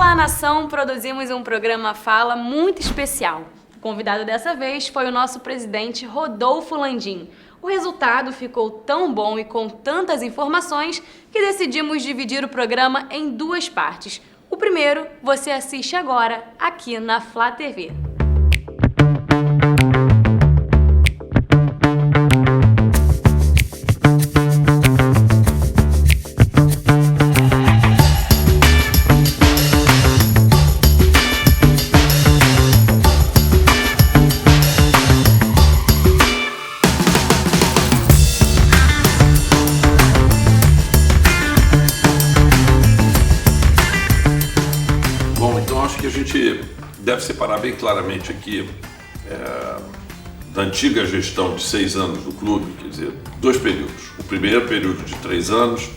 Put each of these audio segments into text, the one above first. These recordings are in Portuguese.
Olá, nação! Produzimos um programa Fala muito especial. O convidado dessa vez foi o nosso presidente Rodolfo Landim. O resultado ficou tão bom e com tantas informações que decidimos dividir o programa em duas partes. O primeiro você assiste agora aqui na Flá TV. A gente deve separar bem claramente aqui da antiga gestão de 6 anos do clube, quer dizer, dois períodos. O primeiro período de 3 anos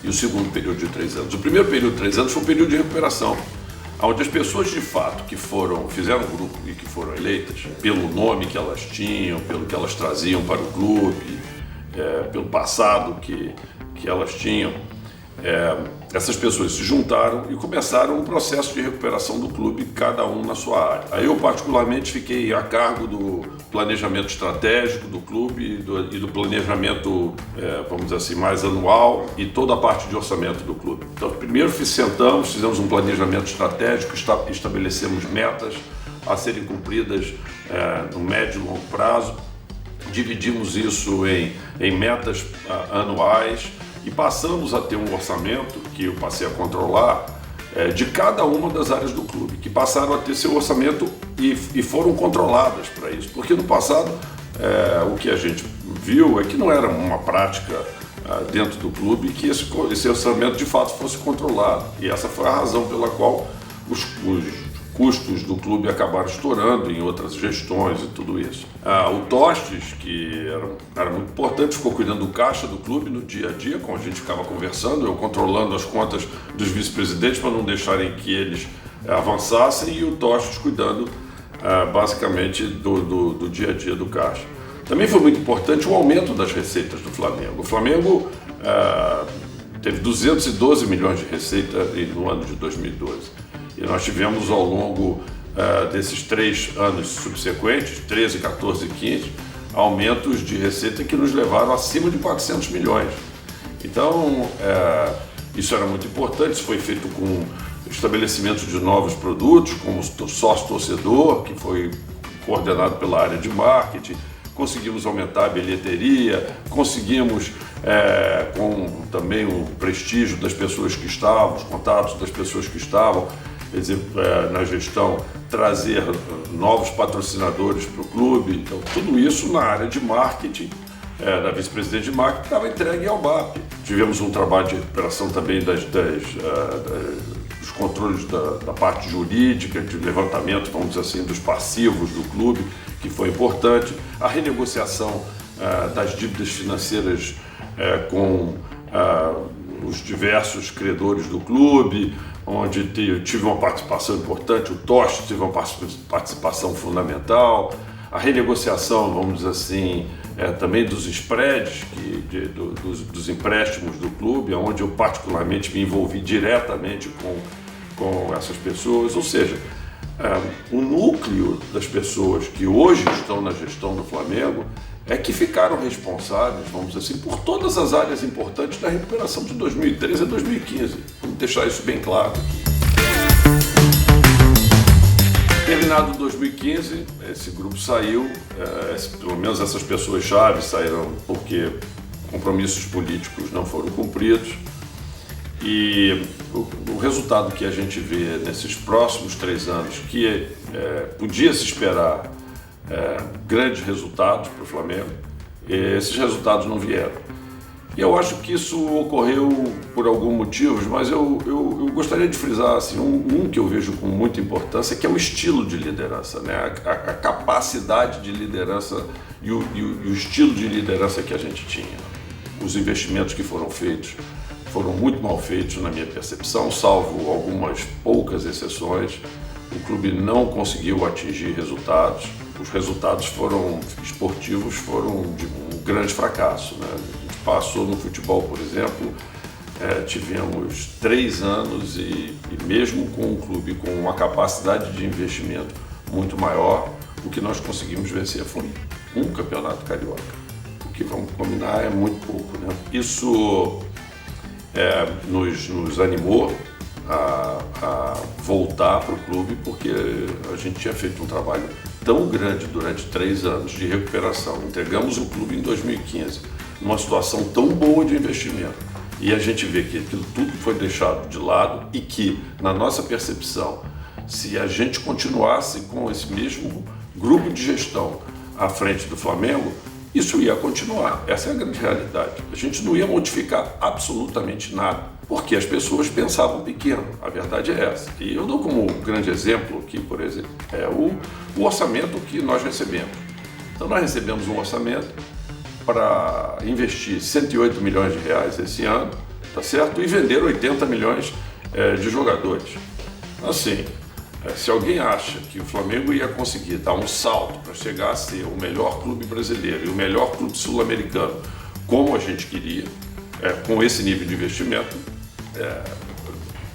e o segundo período de 3 anos. O primeiro período de 3 anos foi um período de recuperação, onde as pessoas de fato que fizeram o grupo e que foram eleitas, pelo nome que elas tinham, pelo que elas traziam para o clube, pelo passado que elas tinham, essas pessoas se juntaram e começaram um processo de recuperação do clube, cada um na sua área. Aí eu particularmente fiquei a cargo do planejamento estratégico do clube e do planejamento, vamos dizer assim, mais anual e toda a parte de orçamento do clube. Então primeiro fizemos um planejamento estratégico, estabelecemos metas a serem cumpridas no médio e longo prazo, dividimos isso em metas anuais, e passamos a ter um orçamento, que eu passei a controlar, de cada uma das áreas do clube, que passaram a ter seu orçamento e foram controladas para isso. Porque no passado, o que a gente viu é que não era uma prática dentro do clube que esse orçamento de fato fosse controlado. E essa foi a razão pela qual os custos do clube acabaram estourando em outras gestões e tudo isso. O Tostes, que era muito importante, ficou cuidando do caixa do clube no dia a dia, como a gente ficava conversando, eu controlando as contas dos vice-presidentes para não deixarem que eles avançassem, e o Tostes cuidando basicamente do dia a dia do caixa. Também foi muito importante o aumento das receitas do Flamengo. O Flamengo teve 212 milhões de receita no ano de 2012. E nós tivemos ao longo desses 3 anos subsequentes, 13, 14 e 15, aumentos de receita que nos levaram acima de 400 milhões. Então, isso era muito importante, isso foi feito com estabelecimento de novos produtos, como o sócio-torcedor, que foi coordenado pela área de marketing. Conseguimos aumentar a bilheteria, conseguimos, com também o prestígio das pessoas que estavam, os contatos das pessoas que estavam, quer dizer, na gestão, trazer novos patrocinadores para o clube. Então, tudo isso na área de marketing, da vice-presidente de marketing, estava entregue ao BAP. Tivemos um trabalho de recuperação também dos controles da parte jurídica, de levantamento, vamos dizer assim, dos passivos do clube, que foi importante. A renegociação das dívidas financeiras com os diversos credores do clube, onde eu tive uma participação importante, o Tostes teve uma participação fundamental. A renegociação, vamos dizer assim, também dos spreads, dos empréstimos do clube, onde eu particularmente me envolvi diretamente com essas pessoas. Ou seja, o núcleo das pessoas que hoje estão na gestão do Flamengo que ficaram responsáveis, vamos dizer assim, por todas as áreas importantes da recuperação de 2013 a 2015. Vamos deixar isso bem claro aqui. Terminado 2015, esse grupo saiu, pelo menos essas pessoas-chave saíram porque compromissos políticos não foram cumpridos. E o resultado que a gente vê nesses próximos 3 anos, que podia se esperar grandes resultados para o Flamengo, esses resultados não vieram. E eu acho que isso ocorreu por alguns motivos, mas eu gostaria de frisar assim, um que eu vejo com muita importância, que é o estilo de liderança, né? A capacidade de liderança e o estilo de liderança que a gente tinha. Os investimentos que foram feitos foram muito mal feitos, na minha percepção, salvo algumas poucas exceções. O clube não conseguiu atingir resultados. Os resultados esportivos foram de um grande fracasso, né? A gente passou no futebol, por exemplo, tivemos 3 anos e mesmo com um clube com uma capacidade de investimento muito maior, o que nós conseguimos vencer foi um campeonato carioca. O que, vamos combinar, é muito pouco, né? Isso nos animou a voltar para o clube, porque a gente tinha feito um trabalho tão grande durante 3 anos de recuperação. Entregamos o clube em 2015, numa situação tão boa de investimento. E a gente vê que aquilo tudo foi deixado de lado e que, na nossa percepção, se a gente continuasse com esse mesmo grupo de gestão à frente do Flamengo, isso ia continuar. Essa é a grande realidade. A gente não ia modificar absolutamente nada, porque as pessoas pensavam pequeno. A verdade é essa. E eu dou como grande exemplo aqui, por exemplo, o orçamento que nós recebemos. Então nós recebemos um orçamento para investir 108 milhões de reais esse ano, tá certo? E vender 80 milhões de jogadores. Assim, se alguém acha que o Flamengo ia conseguir dar um salto para chegar a ser o melhor clube brasileiro e o melhor clube sul-americano, como a gente queria, com esse nível de investimento,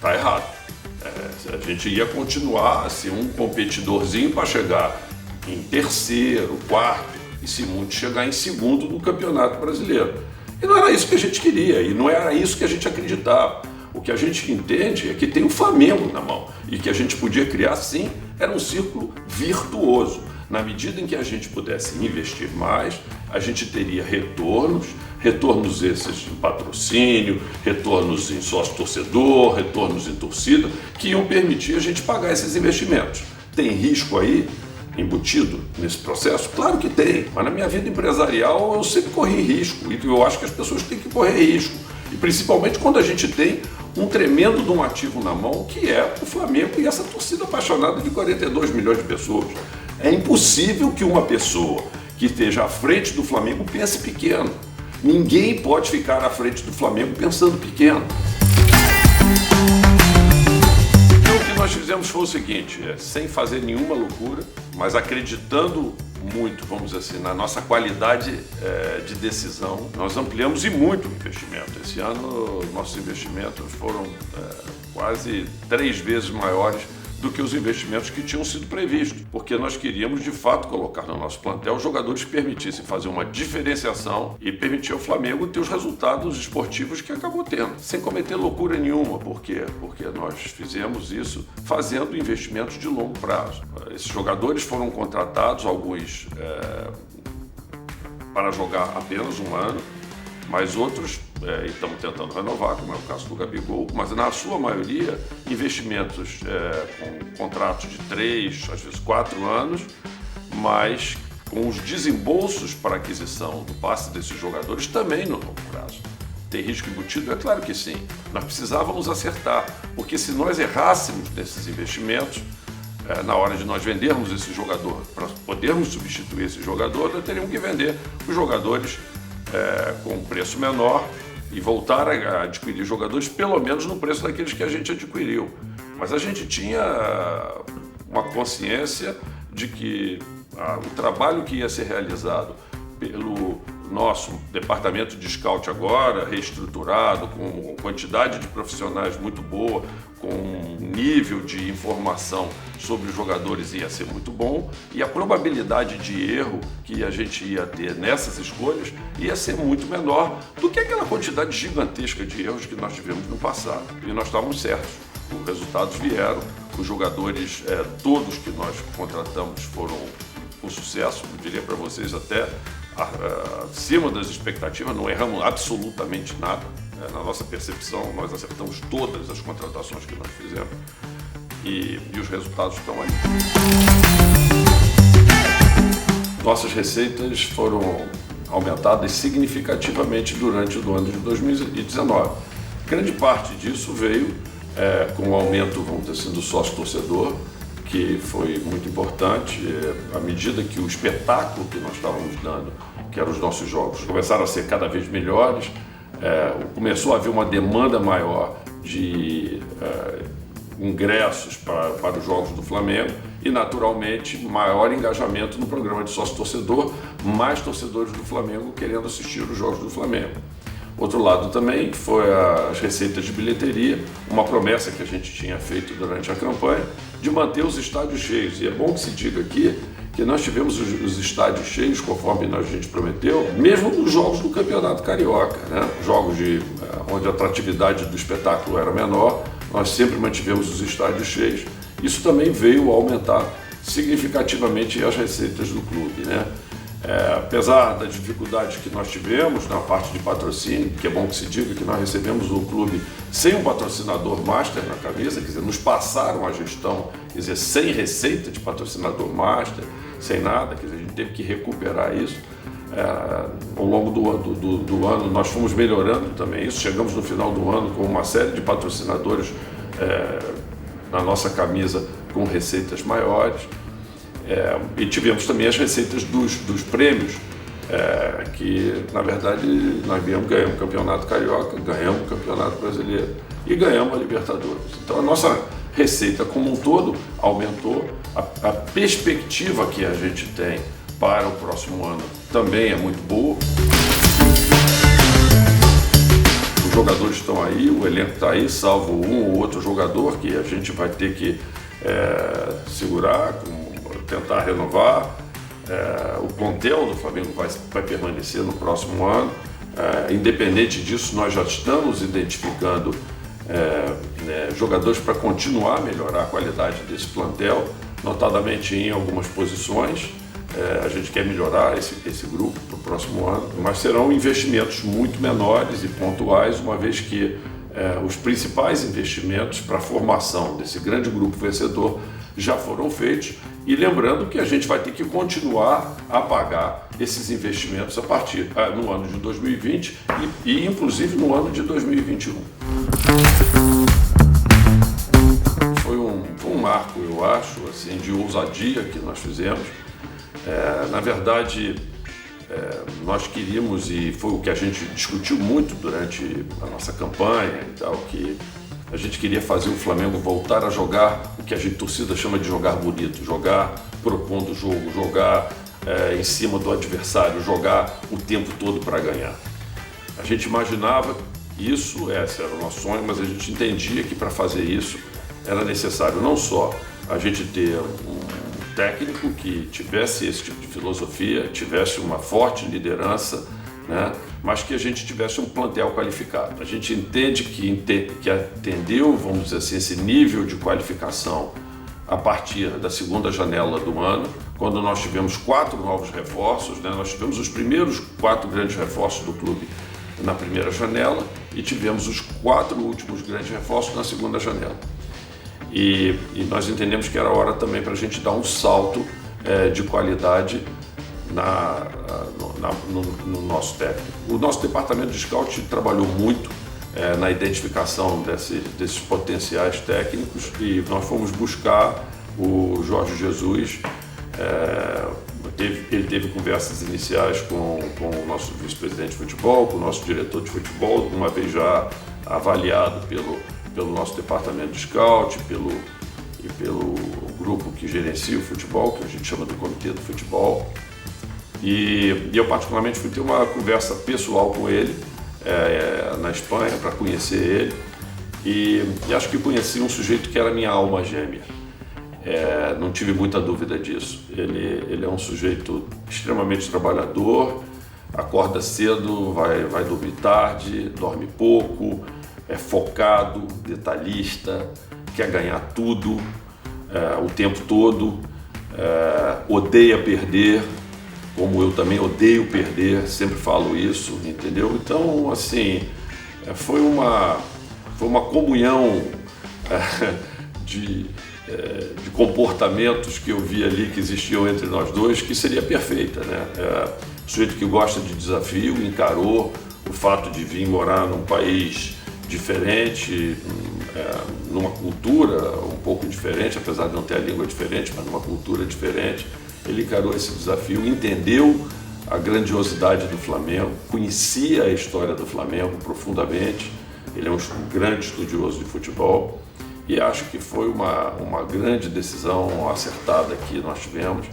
tá errado. A gente ia continuar a ser um competidorzinho para chegar em terceiro, quarto, e se muito chegar em segundo no Campeonato Brasileiro. E não era isso que a gente queria, e não era isso que a gente acreditava. O que a gente entende é que tem o Flamengo na mão, e que a gente podia criar, sim, era um círculo virtuoso. Na medida em que a gente pudesse investir mais, a gente teria retornos esses em patrocínio, retornos em sócio-torcedor, retornos em torcida, que iam permitir a gente pagar esses investimentos. Tem risco aí embutido nesse processo? Claro que tem, mas na minha vida empresarial eu sempre corri risco, e eu acho que as pessoas têm que correr risco, e principalmente quando a gente tem um tremendo de um ativo na mão, que é o Flamengo e essa torcida apaixonada de 42 milhões de pessoas. É impossível que uma pessoa que esteja à frente do Flamengo pense pequeno. Ninguém pode ficar à frente do Flamengo pensando pequeno. Nós fizemos foi o seguinte, sem fazer nenhuma loucura, mas acreditando muito, vamos dizer assim, na nossa qualidade de decisão, nós ampliamos e muito o investimento. Esse ano, nossos investimentos foram quase 3 vezes maiores do que os investimentos que tinham sido previstos, porque nós queríamos, de fato, colocar no nosso plantel jogadores que permitissem fazer uma diferenciação e permitir ao Flamengo ter os resultados esportivos que acabou tendo, sem cometer loucura nenhuma. Por quê? Porque nós fizemos isso fazendo investimentos de longo prazo. Esses jogadores foram contratados, alguns para jogar apenas 1 ano, mas outros estamos tentando renovar, como é o caso do Gabigol, mas na sua maioria investimentos com contratos de 3, às vezes 4 anos, mas com os desembolsos para aquisição do passe desses jogadores também no longo prazo. Tem risco embutido? É claro que sim. Nós precisávamos acertar, porque se nós errássemos nesses investimentos, na hora de nós vendermos esse jogador, para podermos substituir esse jogador, nós teríamos que vender os jogadores com um preço menor e voltar a adquirir jogadores pelo menos no preço daqueles que a gente adquiriu. Mas a gente tinha uma consciência de que o trabalho que ia ser realizado pelo nosso departamento de scout agora, reestruturado, com quantidade de profissionais muito boa, com um nível de informação sobre os jogadores ia ser muito bom, e a probabilidade de erro que a gente ia ter nessas escolhas ia ser muito menor do que aquela quantidade gigantesca de erros que nós tivemos no passado. E nós estávamos certos, os resultados vieram, os jogadores todos que nós contratamos foram com sucesso, eu diria para vocês até acima das expectativas, não erramos absolutamente nada. Na nossa percepção, nós acertamos todas as contratações que nós fizemos e os resultados estão aí. Nossas receitas foram aumentadas significativamente durante o ano de 2019. Grande parte disso veio com o aumento, vamos dizer assim, do sócio-torcedor, que foi muito importante, à medida que o espetáculo que nós estávamos dando, que eram os nossos jogos, começaram a ser cada vez melhores, começou a haver uma demanda maior de ingressos para os jogos do Flamengo e, naturalmente, maior engajamento no programa de sócio-torcedor, mais torcedores do Flamengo querendo assistir os jogos do Flamengo. Outro lado também foi as receitas de bilheteria, uma promessa que a gente tinha feito durante a campanha de manter os estádios cheios. E é bom que se diga aqui que nós tivemos os estádios cheios, conforme a gente prometeu, mesmo nos jogos do Campeonato Carioca, né? Jogos onde a atratividade do espetáculo era menor, nós sempre mantivemos os estádios cheios. Isso também veio a aumentar significativamente as receitas do clube, né? Apesar das dificuldades que nós tivemos na parte de patrocínio, que é bom que se diga que nós recebemos o clube sem um patrocinador master na camisa, quer dizer, nos passaram a gestão, quer dizer, sem receita de patrocinador master, sem nada, quer dizer, a gente teve que recuperar isso. Ao longo do ano nós fomos melhorando também isso, chegamos no final do ano com uma série de patrocinadores na nossa camisa com receitas maiores. E tivemos também as receitas dos prêmios, que na verdade nós ganhamos o Campeonato Carioca, ganhamos o Campeonato Brasileiro e ganhamos a Libertadores. Então a nossa receita como um todo aumentou, a perspectiva que a gente tem para o próximo ano também é muito boa. Os jogadores estão aí, o elenco está aí, salvo um ou outro jogador que a gente vai ter que segurar, tentar renovar. O plantel do Flamengo vai permanecer no próximo ano. Independente disso, nós já estamos identificando jogadores para continuar a melhorar a qualidade desse plantel, notadamente em algumas posições. A gente quer melhorar esse grupo para o próximo ano, mas serão investimentos muito menores e pontuais, uma vez que os principais investimentos para a formação desse grande grupo vencedor já foram feitos, e lembrando que a gente vai ter que continuar a pagar esses investimentos a partir no ano de 2020 e inclusive no ano de 2021. Foi um marco, eu acho, assim, de ousadia que nós fizemos. Na verdade, nós queríamos, e foi o que a gente discutiu muito durante a nossa campanha e tal, que a gente queria fazer o Flamengo voltar a jogar o que a gente torcida chama de jogar bonito, jogar propondo o jogo, jogar em cima do adversário, jogar o tempo todo para ganhar. A gente imaginava isso, esse era o nosso sonho, mas a gente entendia que para fazer isso era necessário não só a gente ter um técnico que tivesse esse tipo de filosofia, tivesse uma forte liderança, né? Mas que a gente tivesse um plantel qualificado. A gente entende que atendeu, vamos dizer assim, esse nível de qualificação a partir da segunda janela do ano, quando nós tivemos 4 novos reforços, né? Nós tivemos os primeiros 4 grandes reforços do clube na primeira janela e tivemos os 4 últimos grandes reforços na segunda janela. E nós entendemos que era hora também para a gente dar um salto de qualidade no nosso técnico. O nosso departamento de scout trabalhou muito na identificação desses potenciais técnicos e nós fomos buscar o Jorge Jesus. Ele teve conversas iniciais com o nosso vice-presidente de futebol, com o nosso diretor de futebol, uma vez já avaliado pelo nosso departamento de scout e pelo grupo que gerencia o futebol, que a gente chama do Comitê do Futebol. E eu particularmente fui ter uma conversa pessoal com ele na Espanha para conhecer ele e acho que conheci um sujeito que era minha alma gêmea. Não tive muita dúvida disso. Ele é um sujeito extremamente trabalhador, acorda cedo, vai dormir tarde, dorme pouco, é focado, detalhista, quer ganhar tudo o tempo todo, odeia perder, como eu também odeio perder, sempre falo isso, entendeu? Então, assim, foi uma comunhão de comportamentos que eu vi ali que existiam entre nós dois, que seria perfeita, né? Um sujeito que gosta de desafio, encarou o fato de vir morar num país diferente, numa cultura um pouco diferente, apesar de não ter a língua diferente, mas numa cultura diferente. Ele encarou esse desafio, entendeu a grandiosidade do Flamengo, conhecia a história do Flamengo profundamente. Ele é um grande estudioso de futebol e acho que foi uma grande decisão acertada que nós tivemos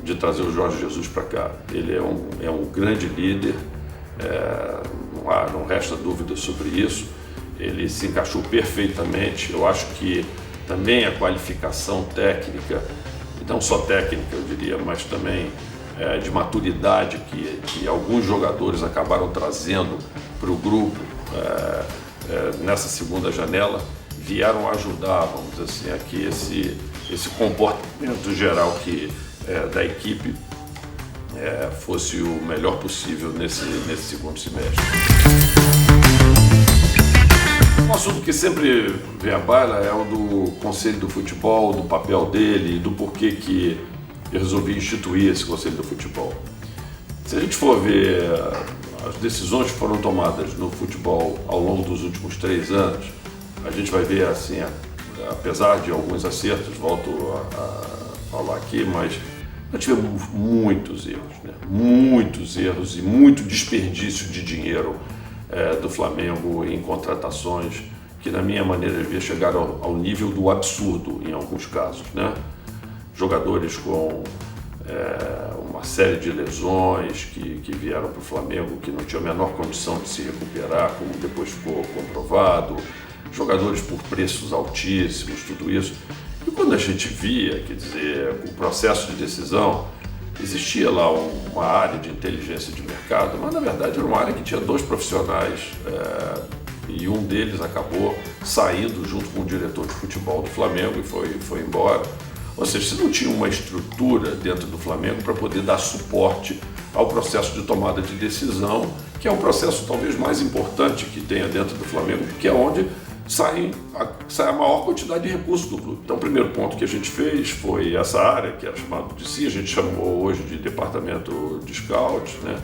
de trazer o Jorge Jesus para cá. Ele é um grande líder, não resta dúvida sobre isso. Ele se encaixou perfeitamente. Eu acho que também a qualificação técnica, e não só técnica eu diria, mas também de maturidade que alguns jogadores acabaram trazendo para o grupo nessa segunda janela, vieram ajudar, vamos dizer assim, a que esse comportamento geral da equipe fosse o melhor possível nesse segundo semestre. Um assunto que sempre vem à baila é o do Conselho do Futebol, do papel dele, do porquê que eu resolvi instituir esse Conselho do Futebol. Se a gente for ver as decisões que foram tomadas no futebol ao longo dos últimos 3 anos, a gente vai ver assim, apesar de alguns acertos, volto a falar aqui, mas nós tivemos muitos erros, né? Muitos erros e muito desperdício de dinheiro do Flamengo em contratações que, na minha maneira de ver, chegaram ao nível do absurdo em alguns casos, né? Jogadores com uma série de lesões que vieram para o Flamengo que não tinham a menor condição de se recuperar, como depois ficou comprovado, jogadores por preços altíssimos, tudo isso. E quando a gente via, quer dizer, o processo de decisão, existia lá uma área de inteligência de mercado, mas na verdade era uma área que tinha 2 profissionais e um deles acabou saindo junto com o diretor de futebol do Flamengo e foi embora. Ou seja, você não tinha uma estrutura dentro do Flamengo para poder dar suporte ao processo de tomada de decisão, que é o processo talvez mais importante que tenha dentro do Flamengo, porque é onde sai a maior quantidade de recursos do clube. Então, o primeiro ponto que a gente fez foi essa área, que era chamada de si, a gente chamou hoje de departamento de scouts, né?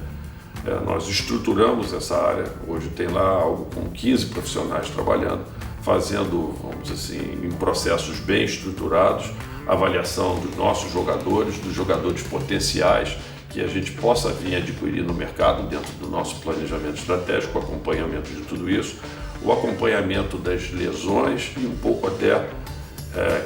Nós estruturamos essa área, hoje tem lá algo com 15 profissionais trabalhando, fazendo, vamos dizer assim, em processos bem estruturados, avaliação dos nossos jogadores, dos jogadores potenciais que a gente possa vir adquirir no mercado dentro do nosso planejamento estratégico, acompanhamento de tudo isso, o acompanhamento das lesões e um pouco até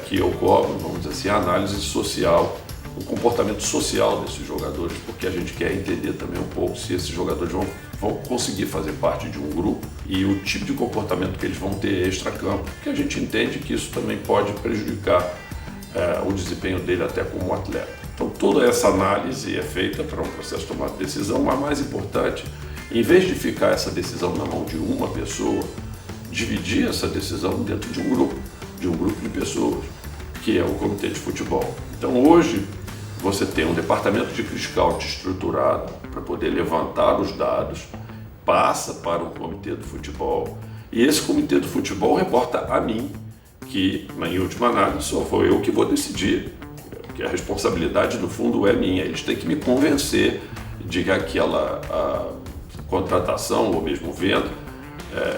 que eu cobro, vamos dizer assim, a análise social, o comportamento social desses jogadores, porque a gente quer entender também um pouco se esses jogadores vão conseguir fazer parte de um grupo e o tipo de comportamento que eles vão ter extra-campo, porque a gente entende que isso também pode prejudicar o desempenho dele até como atleta. Então toda essa análise é feita para um processo de tomada de decisão, mas mais importante, em vez de ficar essa decisão na mão de uma pessoa, dividir essa decisão dentro de um grupo de pessoas, que é o comitê de futebol. Então hoje você tem um departamento de scout estruturado para poder levantar os dados, passa para o comitê do futebol e esse comitê do futebol reporta a mim, que em última análise só foi eu que vou decidir, porque a responsabilidade no fundo é minha. Eles têm que me convencer de que aquela contratação ou mesmo venda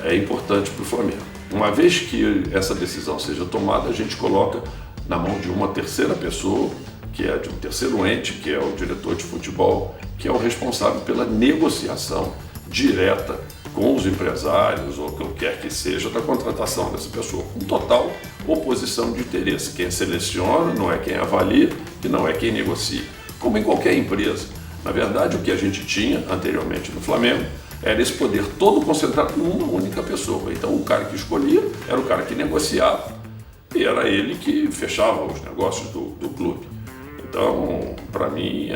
é importante para o Flamengo. Uma vez que essa decisão seja tomada, a gente coloca na mão de uma terceira pessoa, que é de um terceiro ente, que é o diretor de futebol, que é o responsável pela negociação direta com os empresários ou o que quer que seja da contratação dessa pessoa, com total oposição de interesse. Quem seleciona não é quem avalia e não é quem negocia, como em qualquer empresa. Na verdade, o que a gente tinha anteriormente no Flamengo era esse poder todo concentrado numa única pessoa. Então o cara que escolhia era o cara que negociava e era ele que fechava os negócios do clube. Então, para mim,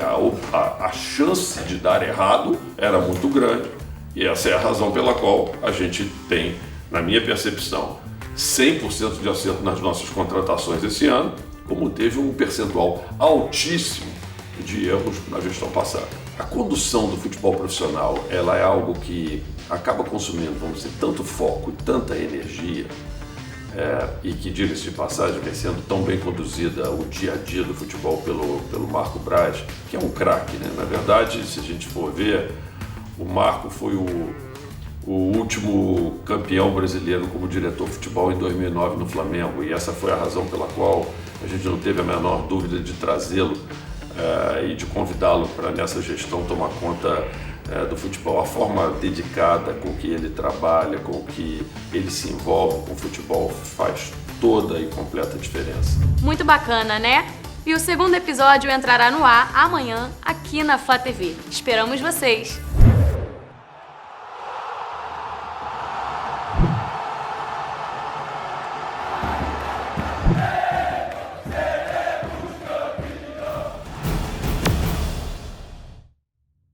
a chance de dar errado era muito grande e essa é a razão pela qual a gente tem, na minha percepção, 100% de acerto nas nossas contratações esse ano, como teve um percentual altíssimo de erros na gestão passada. A condução do futebol profissional, ela é algo que acaba consumindo, vamos dizer, tanto foco e tanta energia, e que, diga-se de passagem, vem sendo tão bem conduzida o dia a dia do futebol pelo Marco Braz, que é um craque, né? Na verdade, se a gente for ver, o Marco foi o último campeão brasileiro como diretor de futebol em 2009 no Flamengo, e essa foi a razão pela qual a gente não teve a menor dúvida de trazê-lo e de convidá-lo para nessa gestão tomar conta do futebol. A forma dedicada com que ele trabalha, com que ele se envolve com o futebol faz toda e completa diferença. Muito bacana, né? E o segundo episódio entrará no ar amanhã aqui na Flá TV. Esperamos vocês!